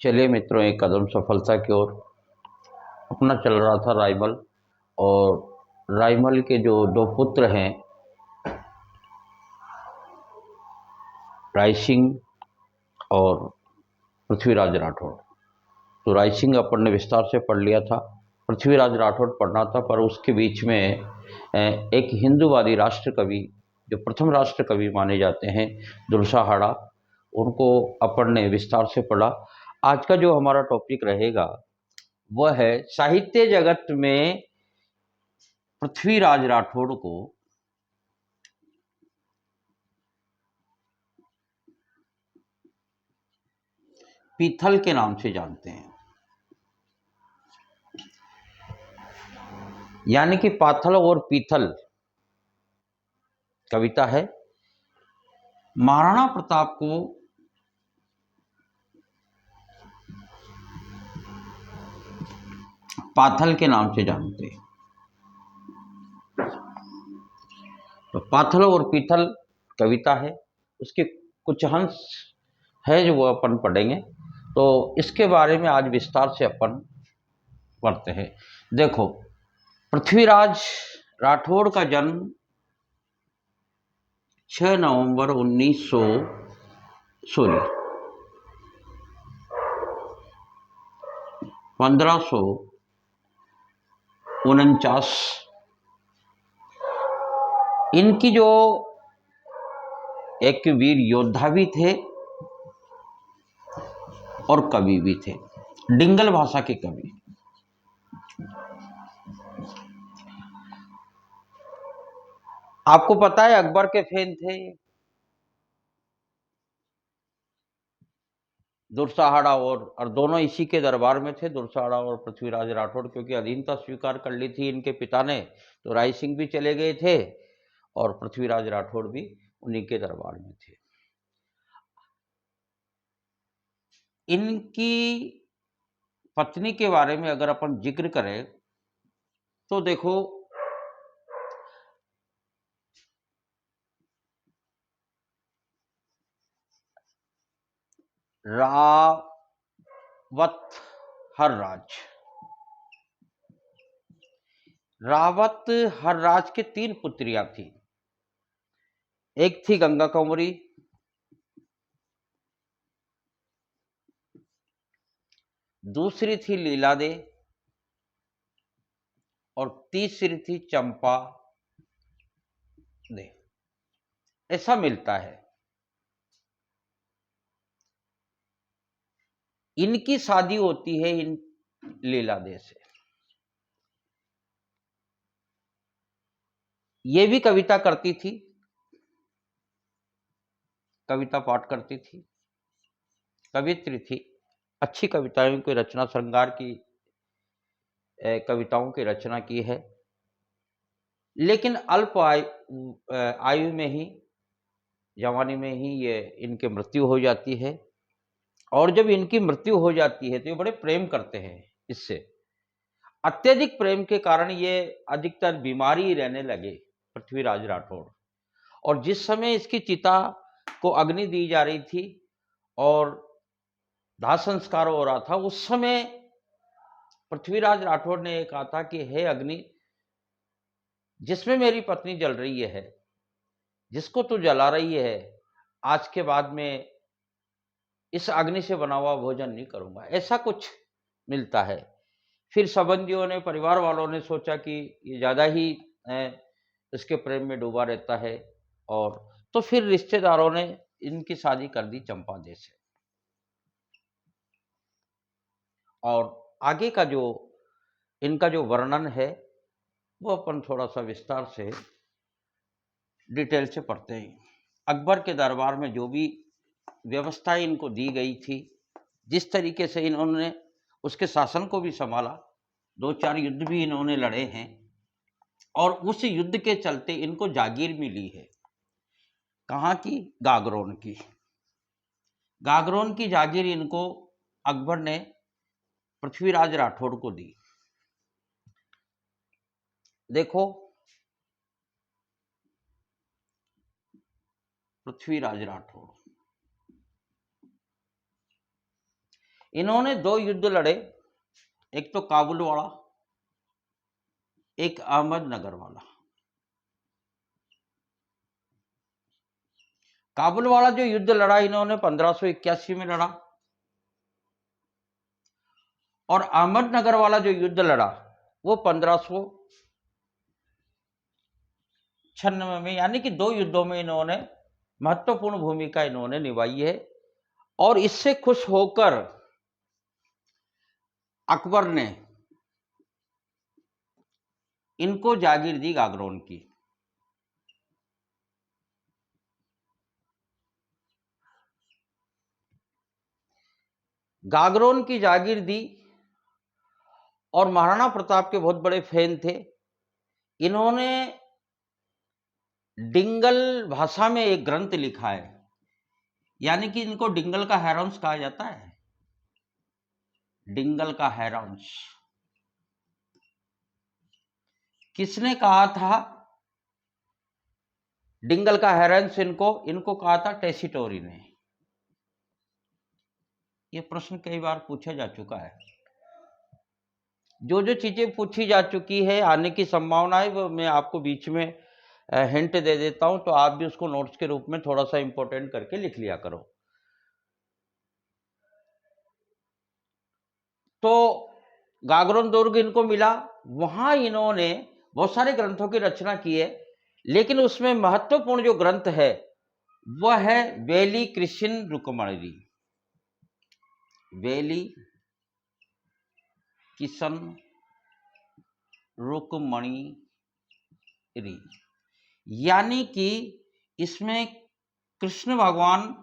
चलिए मित्रों, एक कदम सफलता की ओर। अपना चल रहा था राइमल। और राइमल के जो दो पुत्र हैं, राय सिंह और पृथ्वीराज राठौड़। तो राय सिंह अपन ने विस्तार से पढ़ लिया था, पृथ्वीराज राठौड़ पढ़ना था। पर उसके बीच में एक हिंदूवादी राष्ट्र कवि, जो प्रथम राष्ट्र कवि माने जाते हैं, दुर्साहाड़ा, उनको अपन ने विस्तार से पढ़ा। आज का जो हमारा टॉपिक रहेगा वह है साहित्य जगत में पृथ्वीराज राठौड़ को पीथल के नाम से जानते हैं। यानी कि पाथल और पीथल कविता है। महाराणा प्रताप को पाथल के नाम से जानते हैं। तो पाथल और पीथल कविता है, उसके कुछ अंश है जो वो अपन पढ़ेंगे। तो इसके बारे में आज विस्तार से अपन पढ़ते हैं। देखो, पृथ्वीराज राठौड़ का जन्म 6 नवंबर 1549। इनकी जो एक वीर योद्धा भी थे और कवि भी थे, डिंगल भाषा के कवि। आपको पता है अकबर के फैन थे दुर्साहाड़ा, और दोनों इसी के दरबार में थे, दुर्साहाड़ा और पृथ्वीराज राठौड़। क्योंकि अधीनता स्वीकार कर ली थी इनके पिता ने, तो राय सिंह भी चले गए थे और पृथ्वीराज राठौड़ भी उन्हीं के दरबार में थे। इनकी पत्नी के बारे में अगर अपन जिक्र करें तो देखो, रावत हरराज। रावत हरराज के 3 पुत्रियां थी। एक थी गंगा कंवरी, दूसरी थी लीला दे और तीसरी थी चंपा दे। ऐसा मिलता है। इनकी शादी होती है इन लीला दे से। ये भी कविता करती थी, कविता पाठ करती थी, कवित्री थी, अच्छी कविताओं की रचना, श्रृंगार की कविताओं की रचना की है। लेकिन अल्प आयु में ही, जवानी में ही ये इनकी मृत्यु हो जाती है। और जब इनकी मृत्यु हो जाती है तो ये बड़े प्रेम करते हैं इससे। अत्यधिक प्रेम के कारण ये अधिकतर बीमारी रहने लगे पृथ्वीराज राठौड़। और जिस समय इसकी चिता को अग्नि दी जा रही थी और दाह संस्कार हो रहा था, उस समय पृथ्वीराज राठौड़ ने कहा था कि हे अग्नि, जिसमें मेरी पत्नी जल रही है, जिसको तू जला रही है, आज के बाद में इस अग्नि से बना हुआ भोजन नहीं करूंगा। ऐसा कुछ मिलता है। फिर संबंधियों ने, परिवार वालों ने सोचा कि ये ज्यादा ही इसके प्रेम में डूबा रहता है, और तो फिर रिश्तेदारों ने इनकी शादी कर दी चंपा दे से। और आगे का जो इनका जो वर्णन है वो अपन थोड़ा सा विस्तार से डिटेल से पढ़ते हैं। अकबर के दरबार में जो भी व्यवस्था इनको दी गई थी, जिस तरीके से इन्होंने उसके शासन को भी संभाला, 2-4 युद्ध भी इन्होंने लड़े हैं, और उस युद्ध के चलते इनको जागीर मिली है। कहाँ की? गागरोन की। गागरोन की जागीर इनको अकबर ने पृथ्वीराज राठौड़ को दी। देखो, पृथ्वीराज राठौड़ इन्होंने 2 युद्ध लड़े, एक तो काबुल वाला, एक अहमदनगर वाला। काबुल वाला जो युद्ध लड़ा इन्होंने 1581 में लड़ा, और अहमदनगर वाला जो युद्ध लड़ा वो 1596 में, यानी कि 2 युद्धों में इन्होंने महत्वपूर्ण भूमिका इन्होंने निभाई है। और इससे खुश होकर अकबर ने इनको जागीर दी गागरोन की। गागरोन की जागीर दी, और महाराणा प्रताप के बहुत बड़े फैन थे। इन्होंने डिंगल भाषा में एक ग्रंथ लिखा है, यानी कि इनको डिंगल का हैरांश कहा जाता है। डिंगल का हैरांश किसने कहा था? डिंगल का हैरांश इनको कहा था टेसिटोरी ने। यह प्रश्न कई बार पूछा जा चुका है। जो जो चीजें पूछी जा चुकी है, आने की संभावना है, वो मैं आपको बीच में हिंट दे देता हूं, तो आप भी उसको नोट्स के रूप में थोड़ा सा इंपॉर्टेंट करके लिख लिया करो। तो गागरोन दुर्ग इनको मिला, वहां इन्होंने बहुत सारे ग्रंथों की रचना की है, लेकिन उसमें महत्वपूर्ण जो ग्रंथ है वह है वेली कृष्ण रुक्मणी। वेली किशन रुक्मणी, यानी कि इसमें कृष्ण भगवान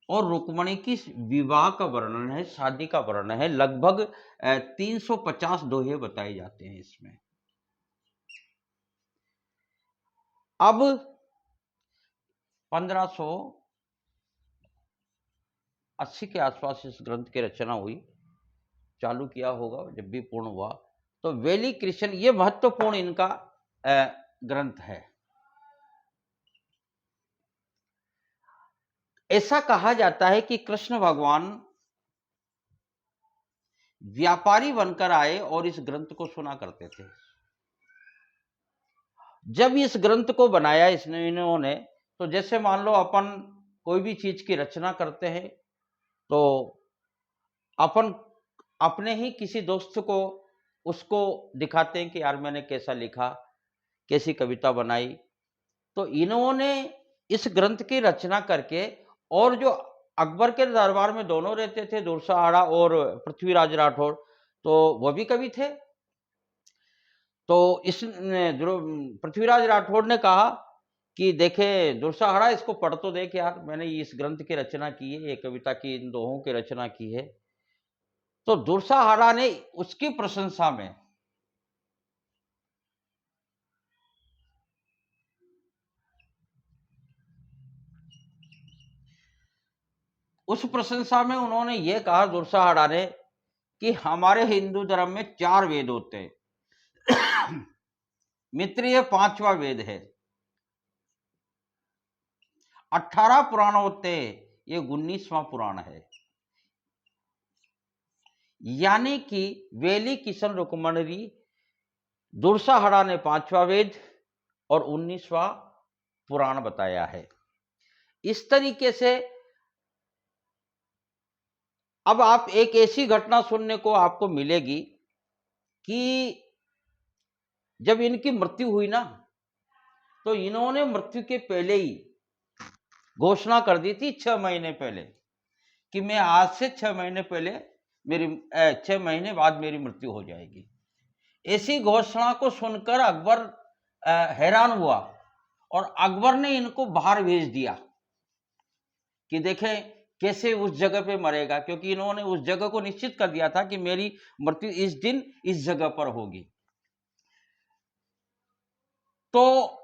और रुक्मणी की विवाह का वर्णन है, शादी का वर्णन है। लगभग 350 दोहे बताए जाते हैं इसमें। अब 1580 के आसपास इस ग्रंथ की रचना हुई, चालू किया होगा, जब भी पूर्ण हुआ। तो वेली कृष्ण ये महत्वपूर्ण इनका ग्रंथ है। ऐसा कहा जाता है कि कृष्ण भगवान व्यापारी बनकर आए और इस ग्रंथ को सुना करते थे। जब इस ग्रंथ को बनाया इन्होंने, तो जैसे मान लो अपन कोई भी चीज की रचना करते हैं, तो अपन अपने ही किसी दोस्त को उसको दिखाते हैं कि यार मैंने कैसा लिखा, कैसी कविता बनाई। तो इन्होंने इस ग्रंथ की रचना करके, और जो अकबर के दरबार में दोनों रहते थे, दुर्साहाड़ा और पृथ्वीराज राठौड़, तो वह भी कवि थे। तो इस पृथ्वीराज राठौड़ ने कहा कि देखे दुर्साहाड़ा, इसको पढ़ तो देख यार, मैंने इस ग्रंथ की रचना की है, ये कविता की, इन दोहों की रचना की है। तो दुर्साहाड़ा ने उसकी प्रशंसा में उन्होंने ये कहा, दुर्साहाड़ा ने, कि हमारे हिंदू धर्म में 4 वेद होते हैं। मित्र ये 5वां वेद है। 18 पुराण होते हैं, ये 19वां पुराण है। यानी कि वेली किशन रुक्मणी, दुर्साहाड़ा ने 5वां वेद और 19वां पुराण बताया है। इस तरीके से अब आप एक ऐसी घटना सुनने को आपको मिलेगी कि जब इनकी मृत्यु हुई ना, तो इन्होंने मृत्यु के पहले ही घोषणा कर दी थी, 6 महीने पहले, कि मैं आज से 6 महीने पहले 6 महीने बाद मेरी मृत्यु हो जाएगी। ऐसी घोषणा को सुनकर अकबर हैरान हुआ, और अकबर ने इनको बाहर भेज दिया कि देखें कैसे उस जगह पे मरेगा, क्योंकि इन्होंने उस जगह को निश्चित कर दिया था कि मेरी मृत्यु इस दिन इस जगह पर होगी। तो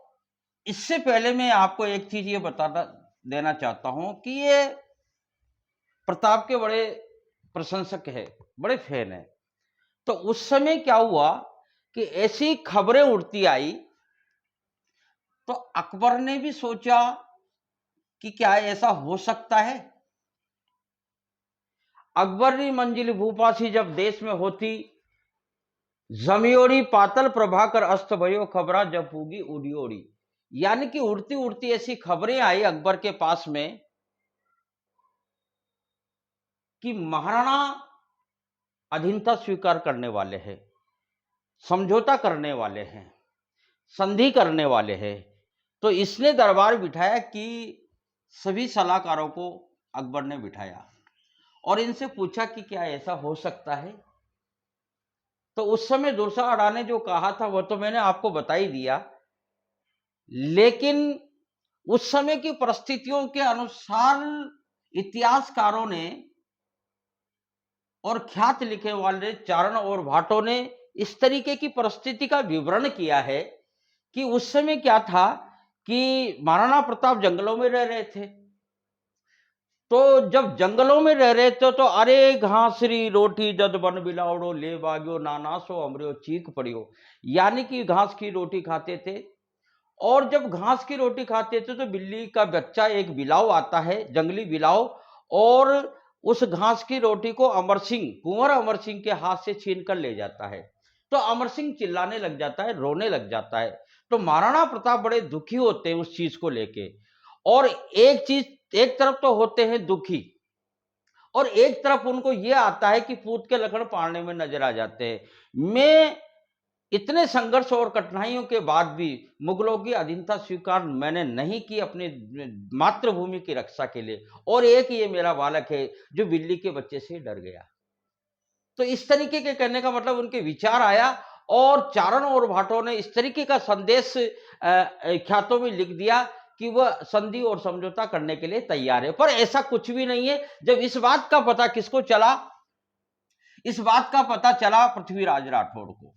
इससे पहले मैं आपको एक चीज ये बता देना चाहता हूं कि ये प्रताप के बड़े प्रशंसक है, बड़े फैन है। तो उस समय क्या हुआ कि ऐसी खबरें उड़ती आई, तो अकबर ने भी सोचा कि क्या ऐसा हो सकता है। अकबरी मंजिल भूपासी जब देश में होती, जमियोड़ी पातल प्रभाकर अस्त भयो खबरा जब पूगी उड़ी ओड़ी। यानी कि उड़ती उड़ती ऐसी खबरें आई अकबर के पास में कि महाराणा अधीनता स्वीकार करने वाले हैं, समझौता करने वाले हैं, संधि करने वाले हैं। तो इसने दरबार बिठाया कि सभी सलाहकारों को अकबर ने बिठाया और इनसे पूछा कि क्या ऐसा हो सकता है। तो उस समय दुर्साहड़ा ने जो कहा था वो तो मैंने आपको बता ही दिया, लेकिन उस समय की परिस्थितियों के अनुसार इतिहासकारों ने और ख्यात लिखे वाले चारण और भाटों ने इस तरीके की परिस्थिति का विवरण किया है कि उस समय क्या था कि महाराणा प्रताप जंगलों में रह रहे थे। तो जब जंगलों में रह रहे थे तो अरे घासरी रोटी जद बन बिलावड़ो ले बाग्यो नाना सो अमरियो चीख पड़ियो। यानी कि घास की रोटी खाते थे और जब घास की रोटी खाते थे तो बिल्ली का बच्चा एक बिलाव आता है, जंगली बिलाव, और उस घास की रोटी को अमर सिंह, कुंवर अमर सिंह के हाथ से छीन कर ले जाता है। तो अमर सिंह चिल्लाने लग जाता है, रोने लग जाता है। तो महाराणा प्रताप बड़े दुखी होते हैं उस चीज को लेके। और एक तरफ तो होते हैं दुखी और एक तरफ उनको यह आता है कि पूत के लखन पाड़ने में नजर आ जाते हैं। मैं इतने संघर्ष और कठिनाइयों के बाद भी मुगलों की अधीनता स्वीकार मैंने नहीं की अपनी मातृभूमि की रक्षा के लिए, और एक ये मेरा बालक है जो बिल्ली के बच्चे से डर गया। तो इस तरीके के कहने का मतलब उनके विचार आया और चारण और भाटों ने इस तरीके का संदेश ख्यातों में लिख दिया कि वह संधि और समझौता करने के लिए तैयार है। पर ऐसा कुछ भी नहीं है। जब इस बात का पता किसको चला, इस बात का पता चला पृथ्वीराज राठौड़ को।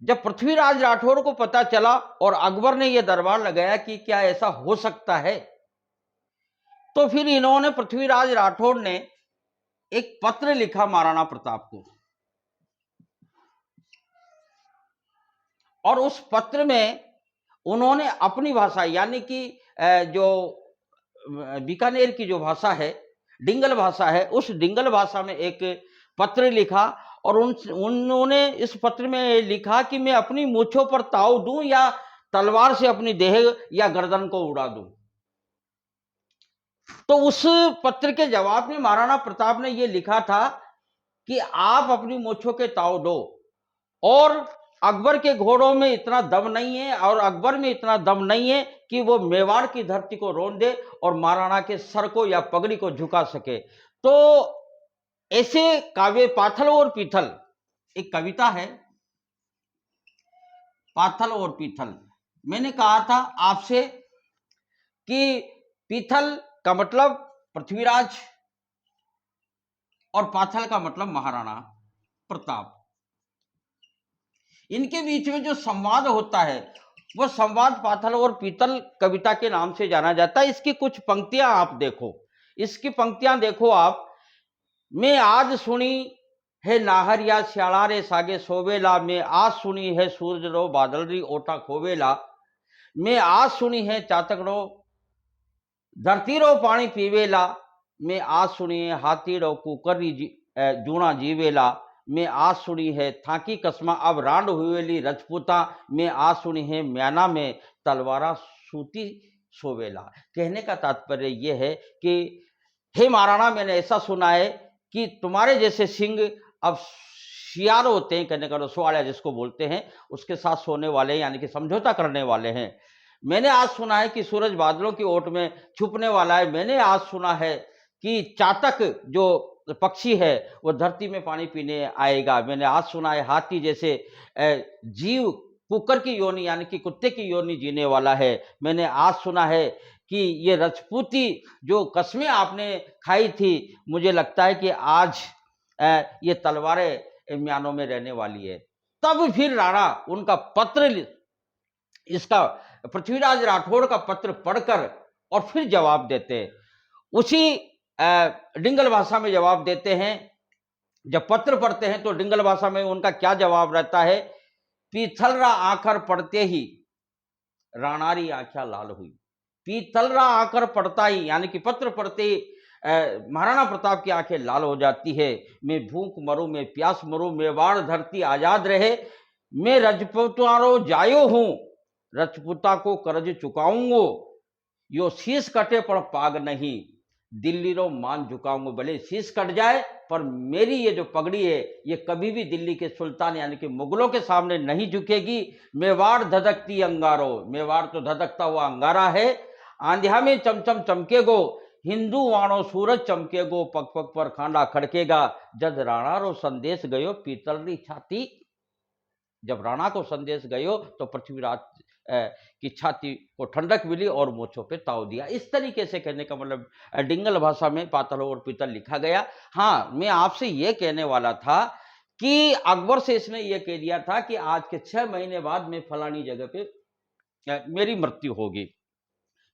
जब पृथ्वीराज राठौड़ को पता चला और अकबर ने यह दरबार लगाया कि क्या ऐसा हो सकता है, तो फिर इन्होंने, पृथ्वीराज राठौड़ ने एक पत्र लिखा महाराणा प्रताप को, और उस पत्र में उन्होंने अपनी भाषा यानी कि जो बीकानेर की जो भाषा है, डिंगल भाषा है, उस डिंगल भाषा में एक पत्र लिखा और उन्होंने इस पत्र में लिखा कि मैं अपनी मूंछों पर ताव दूं या तलवार से अपनी देह या गर्दन को उड़ा दूं। तो उस पत्र के जवाब में महाराणा प्रताप ने यह लिखा था कि आप अपनी मूंछों के ताव दो, और अकबर के घोड़ों में इतना दम नहीं है और अकबर में इतना दम नहीं है कि वो मेवाड़ की धरती को रोन दे और महाराणा के सर को या पगड़ी को झुका सके। तो ऐसे काव्य पाथल और पीथल, एक कविता है पाथल और पीथल। मैंने कहा था आपसे कि पीथल का मतलब पृथ्वीराज और पाथल का मतलब महाराणा प्रताप। इनके बीच में जो संवाद होता है वो संवाद पाथल और पीतल कविता के नाम से जाना जाता है। इसकी कुछ पंक्तियां आप देखो, इसकी पंक्तियां देखो आप। मैं आज सुनी है नाहरिया श्याला रे सागे सोवेला, मैं आज सुनी है सूरज रो बादल री ओटा खोवेला, मैं आज सुनी है चातक रो धरती रो पानी पीवेला, मैं आज सुनी है हाथी रो कुकरी जूना जीवेला, मैं आज सुनी है थाकी कसमा अब रांड हुएली रजपूता, मैं आज सुनी है म्याना में तलवारा सूती सोवेला। कहने का तात्पर्य यह है कि हे महाराणा, मैंने ऐसा सुना है कि तुम्हारे जैसे सिंह अब शियार होते हैं, कहने का रसवाड़ा जिसको बोलते हैं, उसके साथ सोने वाले यानी कि समझौता करने वाले हैं। मैंने आज सुना है कि सूरज बादलों की ओट में छुपने वाला है। मैंने आज सुना है कि चातक जो पक्षी है वो धरती में पानी पीने आएगा। मैंने आज सुना है हाथी जैसे जीव कुकर की योनि यानी कि कुत्ते की योनि जीने वाला है। मैंने आज सुना है कि ये रजपूती जो कस्में आपने खाई थी, मुझे लगता है कि आज ये तलवारें म्यानों में रहने वाली है। तब फिर राणा उनका पत्र, इसका पृथ्वीराज राठौड़ का पत्र पढ़कर और फिर जवाब देते हैं, उसी डिंगल भाषा में जवाब देते हैं। जब पत्र पढ़ते हैं तो डिंगल भाषा में उनका क्या जवाब रहता है, पीथलरा आखर पढ़ते ही राणारी आंख्या लाल हुई। पीतलरा आकर पड़ता ही, यानी कि पत्र पढ़ते ही महाराणा प्रताप की आंखें लाल हो जाती है। मैं भूख मरूं, मैं प्यास मरूं, मेवाड़ धरती आजाद रहे, मैं रजपुतारो जायो हूं, रजपुता को कर्ज चुकाऊंगो, यो शीश कटे पर पाग नहीं, दिल्ली रो मान झुकाऊंगा। भले शीश कट जाए पर मेरी ये जो पगड़ी है ये कभी भी दिल्ली के सुल्तान यानी कि मुगलों के सामने नहीं झुकेगी। मेवाड़ धधकती अंगारो, मेवाड़ तो धधकता हुआ अंगारा है। आंधिया में चमचम चमकेगो, हिंदू वाणो सूरज चमकेगो, पग पग पर खांडा खड़केगा, जद राणा रो संदेश गयो पीतलरी छाती। जब राणा को संदेश गयो तो पृथ्वीराज की छाती को ठंडक मिली और मोछों पे ताव दिया। इस तरीके से कहने का मतलब डिंगल भाषा में पातल और पीतल लिखा गया। हाँ, मैं आपसे ये कहने वाला था कि अकबर से इसने ये कह दिया था कि आज के 6 महीने बाद मैं फलानी जगह पे मेरी मृत्यु होगी।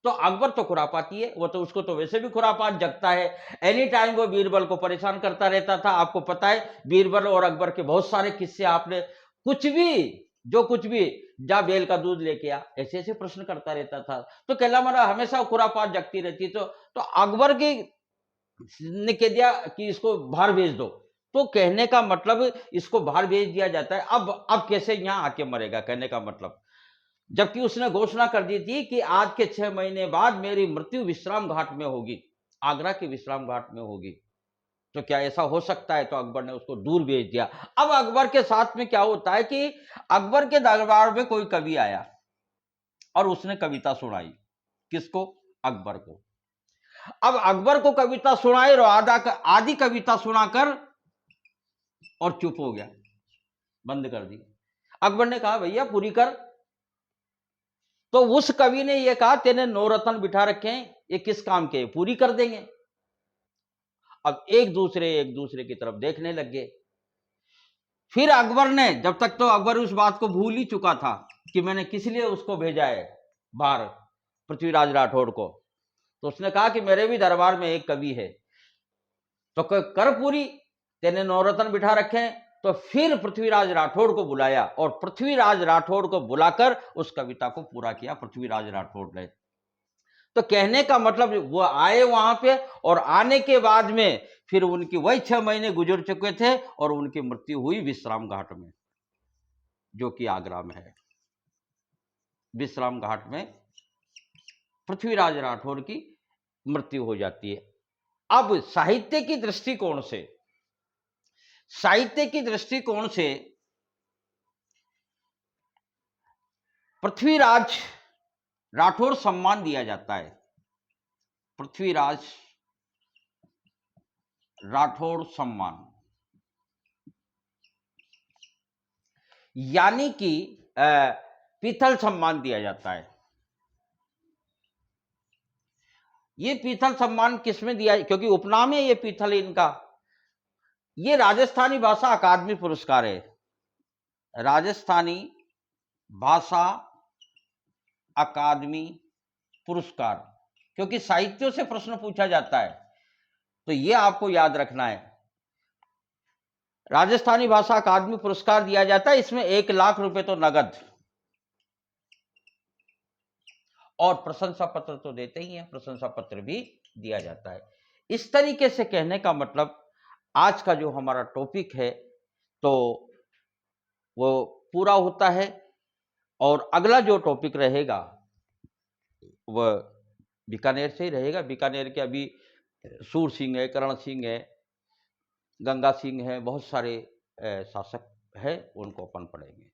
तो अकबर तो खुरापाती है, वो तो उसको तो वैसे भी खुरापात जगता है। एनी टाइम वो बीरबल को परेशान करता रहता था। आपको पता है बीरबल और अकबर के बहुत सारे किस्से, आपने कुछ भी जा बेल का दूध लेके आ, ऐसे ऐसे प्रश्न करता रहता था। तो कहला मारा हमेशा खुरापात जगती रहती। तो अकबर की ने कह दिया कि इसको बाहर भेज दो। तो कहने का मतलब इसको बाहर भेज दिया जाता है। अब कैसे यहां आके मरेगा, कहने का मतलब, जबकि उसने घोषणा कर दी थी कि आज के 6 महीने बाद मेरी मृत्यु विश्राम घाट में होगी, आगरा के विश्राम घाट में होगी। तो क्या ऐसा हो सकता है? तो अकबर ने उसको दूर भेज दिया। अब अकबर के साथ में क्या होता है कि अकबर के दरबार में कोई कवि आया और उसने कविता सुनाई। किसको? अकबर को। अब अकबर को कविता सुनाई और आधी कविता सुनाकर और चुप हो गया, बंद कर दी। अकबर ने कहा भैया पूरी कर। तो उस कवि ने यह कहा तेने 9 रत्न बिठा रखे हैं, ये किस काम के? पूरी कर देंगे। अब एक दूसरे की तरफ देखने लग गए। फिर अकबर ने, जब तक तो अकबर उस बात को भूल ही चुका था कि मैंने किस लिए उसको भेजा है बाहर, पृथ्वीराज राठौड़ को, तो उसने कहा कि मेरे भी दरबार में एक कवि है, तो कर पूरी, तेने 9 रत्न बिठा रखे हैं। तो फिर पृथ्वीराज राठौड़ को बुलाया और पृथ्वीराज राठौड़ को बुलाकर उस कविता को पूरा किया पृथ्वीराज राठौड़ ने। तो कहने का मतलब वो आए वहां पे और आने के बाद में फिर उनकी वही 6 महीने गुजर चुके थे और उनकी मृत्यु हुई विश्राम घाट में, जो कि आगरा में है। विश्राम घाट में पृथ्वीराज राठौड़ की मृत्यु हो जाती है। अब साहित्य की दृष्टिकोण से पृथ्वीराज राठौड़ सम्मान दिया जाता है। पृथ्वीराज राठौड़ सम्मान, यानी कि पीतल सम्मान दिया जाता है। ये पीतल सम्मान किसमें दिया? क्योंकि उपनाम है ये पीतल इनका। ये राजस्थानी भाषा अकादमी पुरस्कार है, राजस्थानी भाषा अकादमी पुरस्कार। क्योंकि साहित्यों से प्रश्न पूछा जाता है तो ये आपको याद रखना है। राजस्थानी भाषा अकादमी पुरस्कार दिया जाता है, इसमें 1 लाख रुपए तो नगद और प्रशंसा पत्र तो देते ही हैं, प्रशंसा पत्र भी दिया जाता है। इस तरीके से कहने का मतलब आज का जो हमारा टॉपिक है तो वो पूरा होता है। और अगला जो टॉपिक रहेगा वह बीकानेर से ही रहेगा। बीकानेर के अभी सूर सिंह है, करण सिंह है, गंगा सिंह है, बहुत सारे शासक है, उनको अपन पढ़ेंगे।